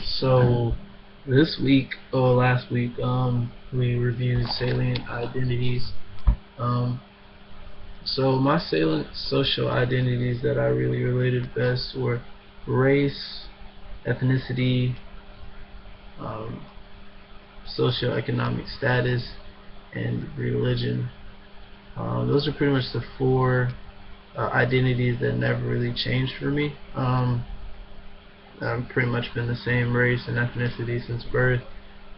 So this week or last week, we reviewed salient identities. Um, so my salient social identities that I really related best were race, ethnicity, um, socioeconomic status, and religion. Those are pretty much the four identities that never really changed for me. I've pretty much been the same race and ethnicity since birth,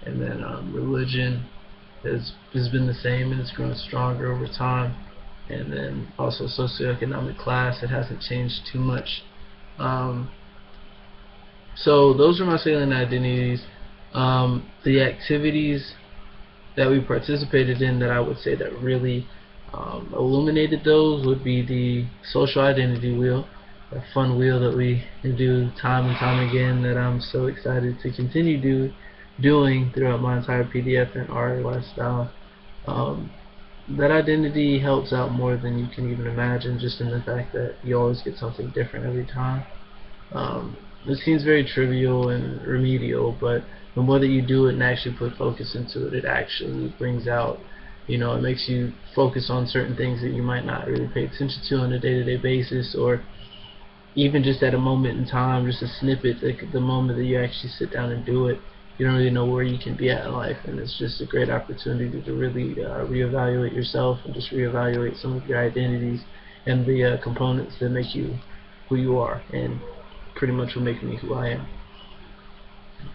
and then religion has been the same and it's grown stronger over time. And then also socioeconomic class, it hasn't changed too much. Um, so those are my salient identities. The activities that we participated in that I would say that really illuminated those would be the social identity wheel, a fun wheel that we do time and time again that I'm so excited to continue doing throughout my entire PDF and art lifestyle. Um, that identity helps out more than you can even imagine, just in the fact that you always get something different every time. It seems very trivial and remedial, but the more that you do it and actually put focus into it, it actually brings out, it makes you focus on certain things that you might not really pay attention to on a day-to-day basis, or even just at a moment in time, just a snippet, like the moment that you actually sit down and do it, you don't really know where you can be at in life, and it's just a great opportunity to really reevaluate yourself and just reevaluate some of your identities and the components that make you who you are, and pretty much will make me who I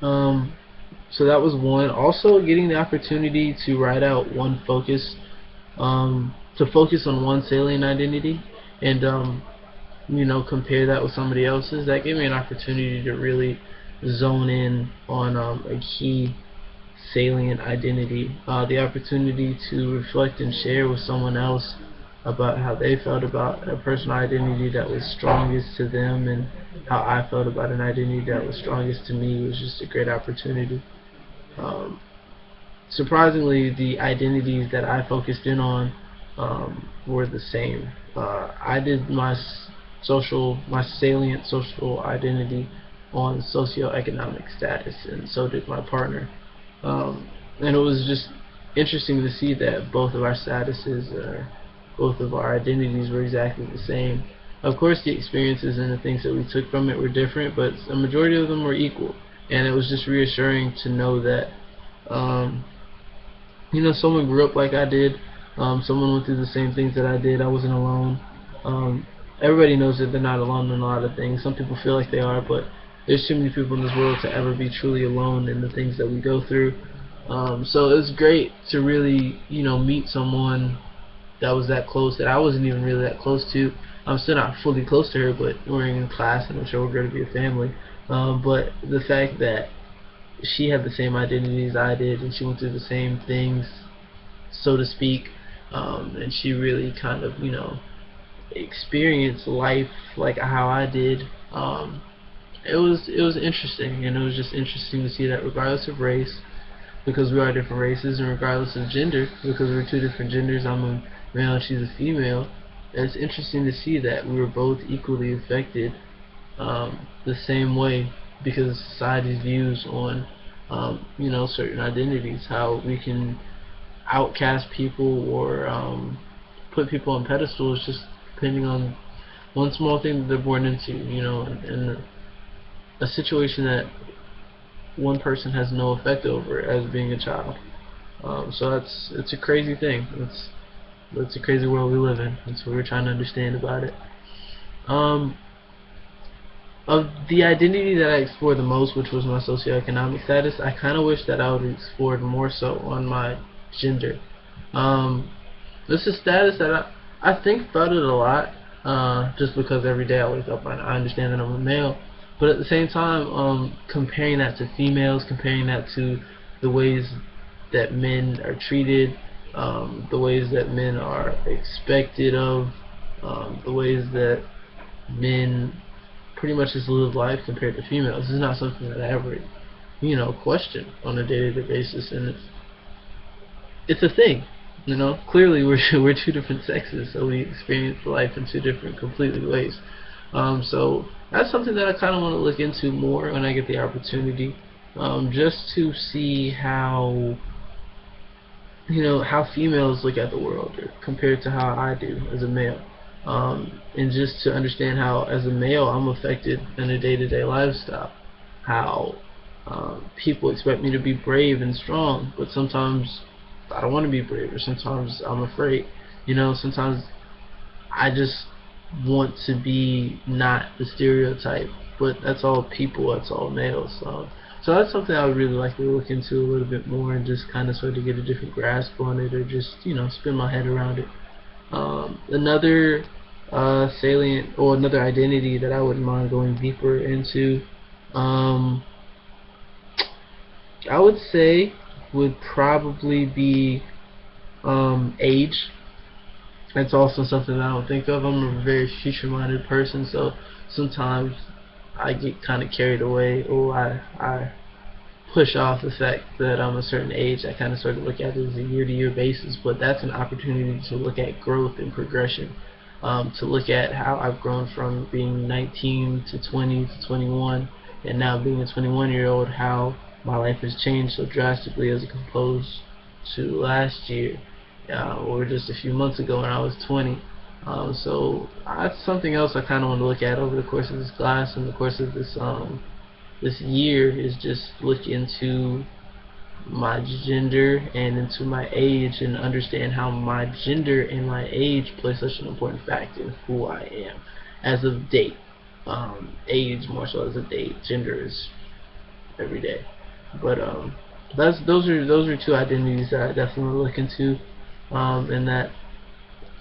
am. So that was one. Also, getting the opportunity to write out one focus, to focus on one salient identity, and compare that with somebody else's. That gave me an opportunity to really zone in on a key salient identity. The opportunity to reflect and share with someone else about how they felt about a personal identity that was strongest to them, and how I felt about an identity that was strongest to me was just a great opportunity. Um, Surprisingly, the identities that I focused in on were the same. I did my salient social identity on socioeconomic status, and so did my partner. And it was just interesting to see that both of our statuses, both of our identities were exactly the same. Of course, the experiences and the things that we took from it were different, but a majority of them were equal. And it was just reassuring to know that um, someone grew up like I did. Someone went through the same things that I did. I wasn't alone. Um, Everybody knows that they're not alone in a lot of things. Some people feel like they are, but there's too many people in this world to ever be truly alone in the things that we go through. So it was great to really, meet someone that was that close, that I wasn't even really that close to. I'm still not fully close to her, but we're in class and I'm sure we're going to be a family. But the fact that she had the same identity as I did, and she went through the same things, so to speak, and she really kind of, experienced life like how I did. It was interesting, and it was just interesting to see that regardless of race, because we are different races, and regardless of gender, because we're two different genders, I'm a male and she's a female. It's interesting to see that we were both equally affected the same way because of society's views on certain identities, how we can outcast people or put people on pedestals just depending on one small thing that they're born into, and a situation that one person has no effect over as being a child. So it's a crazy thing. It's a crazy world we live in. That's what we're trying to understand about it. Um, of the identity that I explored the most, which was my socioeconomic status, I kind of wish that I would have explored more so on my gender. Um, this is a status that I think about it a lot, just because every day I wake up and I understand that I'm a male. But at the same time, comparing that to females, comparing that to the ways that men are treated, the ways that men are expected of, the ways that men pretty much just live life compared to females. This is not something that I ever, question on a day-to-day basis, and it's a thing. Clearly we're two different sexes, so we experience life in two different completely ways. So that's something that I kind of want to look into more when I get the opportunity, just to see how, how females look at the world compared to how I do as a male, and just to understand how, as a male, I'm affected in a day-to-day lifestyle. How people expect me to be brave and strong, but sometimes I don't want to be brave, or sometimes I'm afraid. Sometimes I just want to be not the stereotype, but that's all people, that's all males. So that's something I would really like to look into a little bit more, and just kind of sort of get a different grasp on it, or just spin my head around it. Another salient, or another identity that I wouldn't mind going deeper into, um, I would say, would probably be age. That's also something that I don't think of. I'm a very future-minded person, so sometimes I get kind of carried away, or I push off the fact that I'm a certain age. I kind of sort of look at it as a year-to-year basis, but that's an opportunity to look at growth and progression, to look at how I've grown from being 19 to 20 to 21, and now being a 21-year-old, how my life has changed so drastically as opposed to last year, or just a few months ago when I was 20. So that's something else I kind of want to look at over the course of this class and the course of this year, is just look into my gender and into my age, and understand how my gender and my age play such an important factor in who I am as of date. Age more so as of date. Gender is every day. But those are two identities that I definitely look into, and that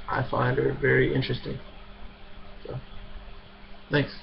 I find are very interesting. So, thanks.